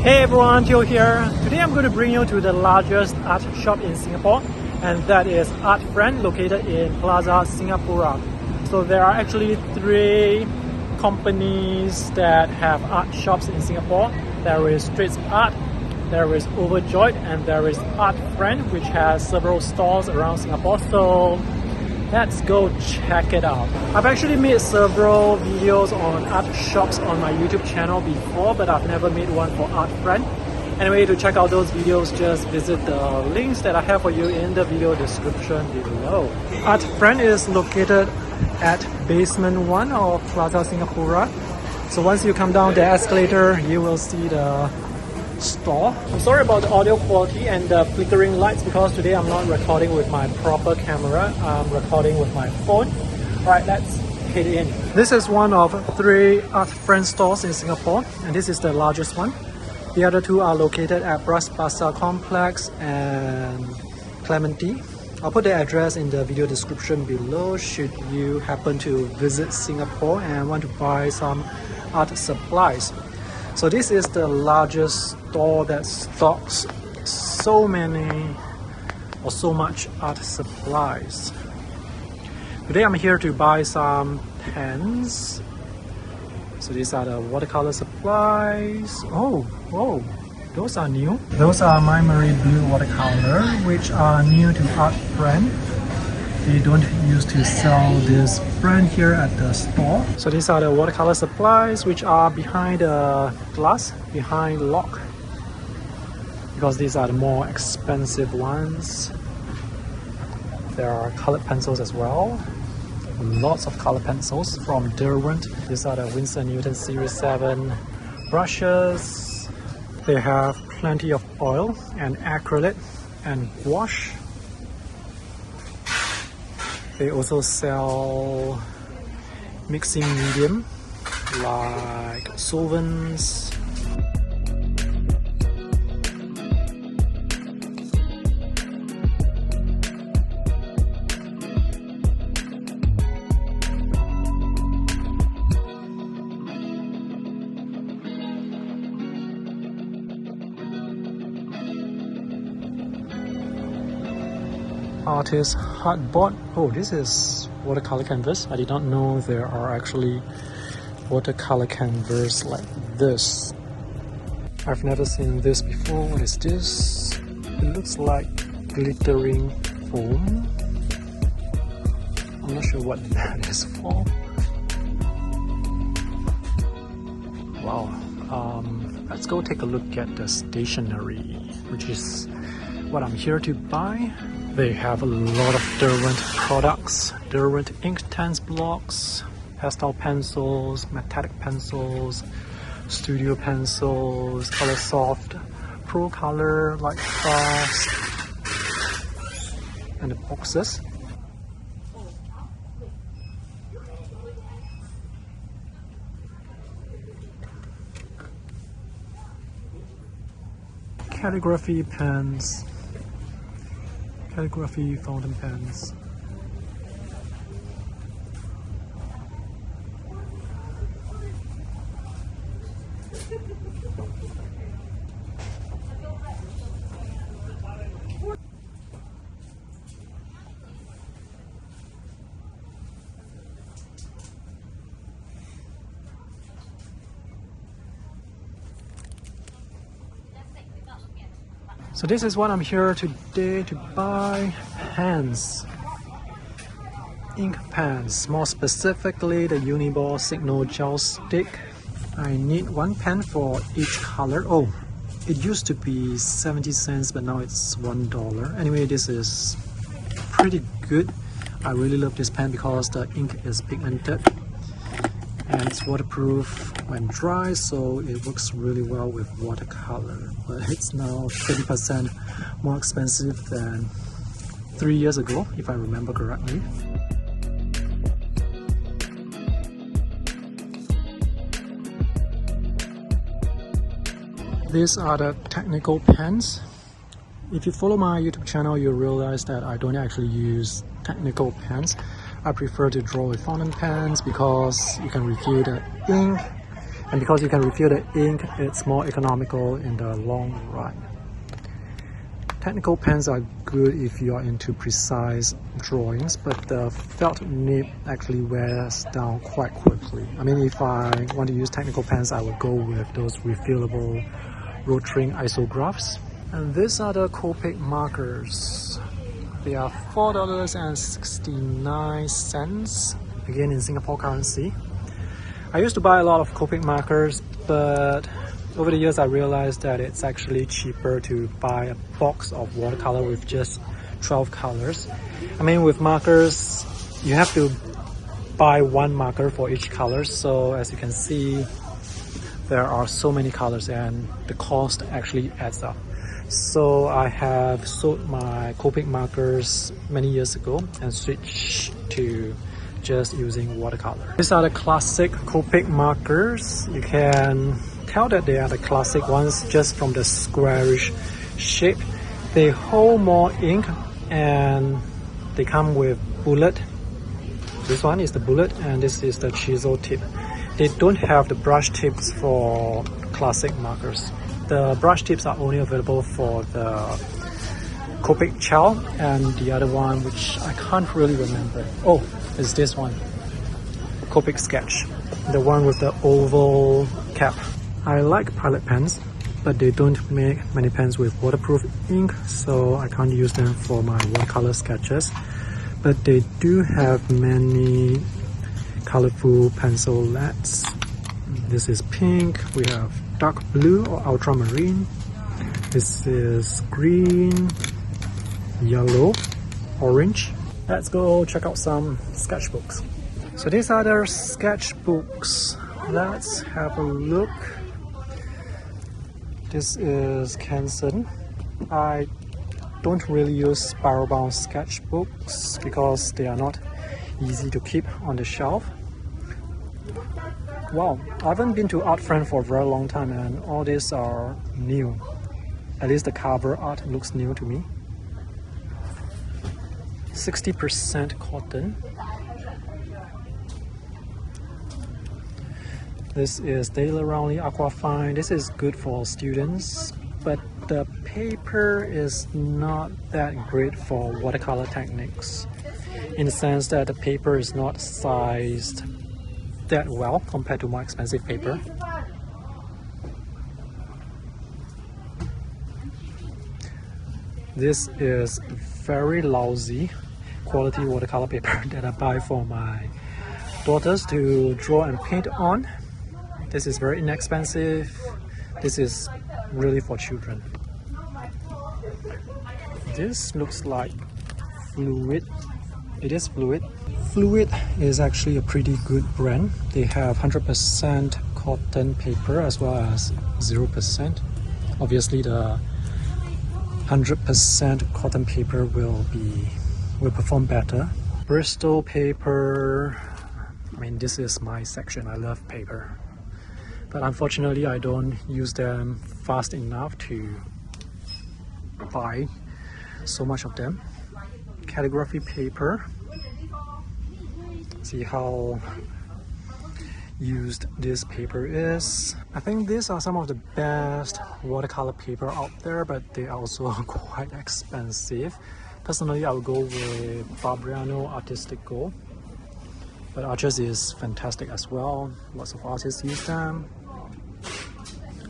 Hey everyone, Joe here. Today I'm going to bring you to the largest art shop in Singapore, and that is ArtFriend, located in Plaza, Singapura. So there are actually 3 companies that have art shops in Singapore. There is Street Art, there is Overjoyed, and there is ArtFriend, which has several stores around Singapore. So let's go check it out. I've actually made several videos on art shops on my YouTube channel before, but I've never made one for ArtFriend. Anyway, to check out those videos, just visit the links that I have for you in the video description below. ArtFriend is located at basement 1 of Plaza Singapura. So once you come down the escalator, you will see the store. I'm sorry about the audio quality and the flickering lights because today I'm not recording with my proper camera. I'm recording with my phone. Alright, let's head in. This is one of 3 ArtFriend stores in Singapore, and this is the largest one. The other 2 are located at Basah complex and Clementi. I'll put the address in the video description below should you happen to visit Singapore and want to buy some art supplies. So this is the largest store that stocks so much art supplies. Today I'm here to buy some pens. So these are the watercolor supplies. Oh, those are new. Those are my Marine Blue watercolor, which are new to ArtFriend. They don't used to sell this brand here at the store. So these are the watercolor supplies, which are behind the glass, behind the lock, because these are the more expensive ones. There are colored pencils as well. Lots of colored pencils from Derwent. These are the Winsor Newton Series 7 brushes. They have plenty of oil and acrylic and wash. They also sell mixing medium like solvents. Artist hardboard. Oh, this is watercolor canvas. I did not know there are actually watercolor canvas like this. I've never seen this before. What is this? It looks like glittering foam. I'm not sure what that is for. Wow. Let's go take a look at the stationery, which is what I'm here to buy. They have a lot of Derwent products. Derwent ink tense blocks, pastel pencils, metallic pencils, studio pencils, color soft, pro color, light fast, and the boxes. Calligraphy pens. Calligraphy fountain pens. So this is what I'm here today to buy. Pens, ink pens, more specifically the Uniball Signal Gel Stick. I need 1 pen for each color. Oh, it used to be 70 cents, but now it's $1. Anyway, this is pretty good. I really love this pen because the ink is pigmented and it's waterproof when dry, so it works really well with watercolor. But it's now 30% more expensive than 3 years ago, if I remember correctly. These are the technical pens. If you follow my YouTube channel, you'll realize that I don't actually use technical pens. I prefer to draw with fountain pens because you can refill the ink And because you can refill the ink, it's more economical in the long run. Technical pens are good if you are into precise drawings, but the felt nib actually wears down quite quickly. I mean, if I want to use technical pens, I would go with those refillable rotring isographs. And these are the Copic markers. They are $4.69, again in Singapore currency. I used to buy a lot of Copic markers, but over the years I realized that it's actually cheaper to buy a box of watercolor with just 12 colors. I mean, with markers, you have to buy one marker for each color, so as you can see, there are so many colors and the cost actually adds up. So I have sold my Copic markers many years ago and switched to just using watercolor. These are the classic Copic markers. You can tell that they are the classic ones just from the squarish shape. They hold more ink and they come with bullet. This one is the bullet and this is the chisel tip. They don't have the brush tips for classic markers. The brush tips are only available for the Copic Chow and the other one, which I can't really remember. Oh, it's this one, Copic Sketch, the one with the oval cap. I like Pilot pens, but they don't make many pens with waterproof ink, so I can't use them for my watercolor sketches. But they do have many colorful pencil leads. This is pink, we have dark blue or ultramarine. This is green, yellow, orange. Let's go check out some sketchbooks. So these are the sketchbooks. Let's have a look. This is Canson. I don't really use spiral bound sketchbooks because they are not easy to keep on the shelf. Wow, I haven't been to ArtFriend for a very long time and all these are new. At least the cover art looks new to me. 60% cotton. This is Daily Roundly Aquafine. This is good for students, but the paper is not that great for watercolor techniques, in the sense that the paper is not sized that well compared to more expensive paper. This is very lousy quality watercolor paper that I buy for my daughters to draw and paint on. This is very inexpensive. This is really for children. This looks like Fluid. It is Fluid. Fluid is actually a pretty good brand. They have 100% cotton paper as well as 0%. Obviously the 100% cotton paper will perform better. Bristol paper, I mean, this is my section. I love paper, but unfortunately I don't use them fast enough to buy so much of them. Calligraphy paper, see how used this paper is. I think these are some of the best watercolor paper out there, but they are also quite expensive. Personally, I would go with Fabriano Artistic Gold, but Arches is fantastic as well. Lots of artists use them.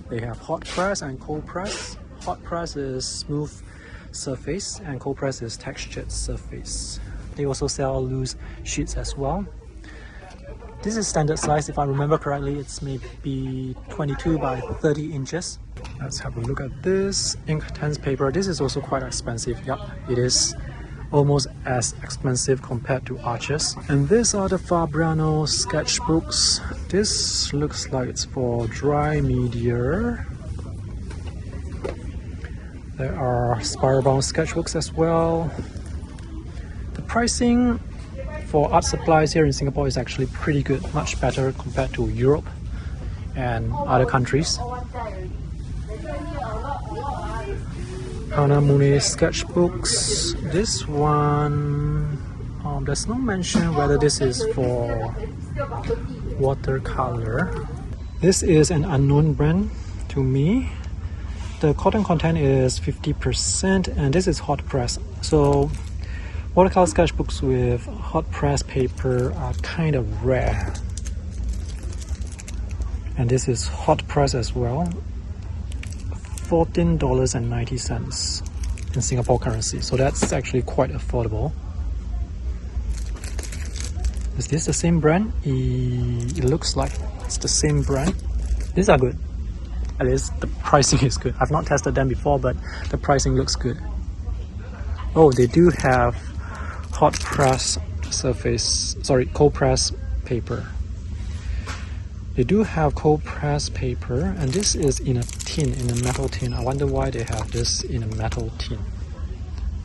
They have hot press and cold press. Hot press is smooth surface and cold press is textured surface. They also sell loose sheets as well. This is standard size, if I remember correctly. It's maybe 22 by 30 inches. Let's have a look at this Inktense paper. This is also quite expensive. Yep, it is almost as expensive compared to Arches. And these are the Fabriano sketchbooks. This looks like it's for dry media. There are spiral bound sketchbooks as well. The pricing for art supplies here in Singapore is actually pretty good, much better compared to Europe and other countries. Hanamune sketchbooks. This one, there's no mention whether this is for watercolor. This is an unknown brand to me. The cotton content is 50% and this is hot press. So watercolor sketchbooks with hot press paper are kind of rare. And this is hot press as well. $14.90 in Singapore currency. So that's actually quite affordable. Is this the same brand? It looks like it's the same brand. These are good. At least the pricing is good. I've not tested them before, but the pricing looks good. Oh, they do have hot press cold press paper. They do have cold press paper, and this is in a tin, in a metal tin. I wonder why they have this in a metal tin.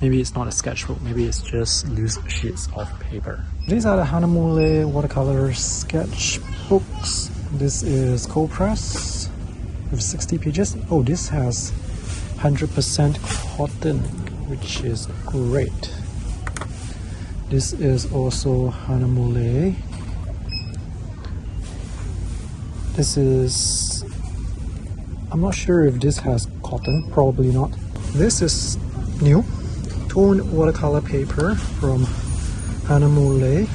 Maybe it's not a sketchbook, maybe it's just loose sheets of paper. These are the Hanamule watercolor sketchbooks. This is cold press with 60 pages. Oh, this has 100% cotton, which is great. This is also Hanamule. This is, I'm not sure if this has cotton, probably not. This is new, toned watercolor paper from Hanamule.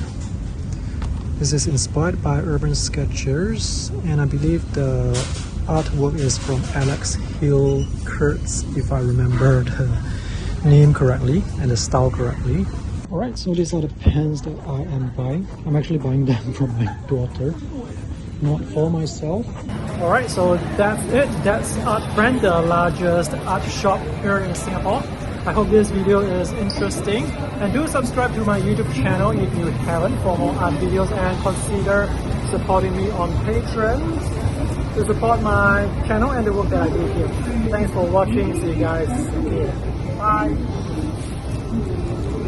This is inspired by urban sketchers, and I believe the artwork is from Alex Hill Kurtz, if I remember the name correctly and the style correctly. Alright, so these are the pens that I am buying. I'm actually buying them from my daughter, not for myself. Alright, so that's it. That's ArtFriend, the largest art shop here in Singapore. I hope this video is interesting, and do subscribe to my YouTube channel if you haven't for more art videos, and consider supporting me on Patreon to support my channel and the work that I do here. Thanks for watching. See you guys later. Bye.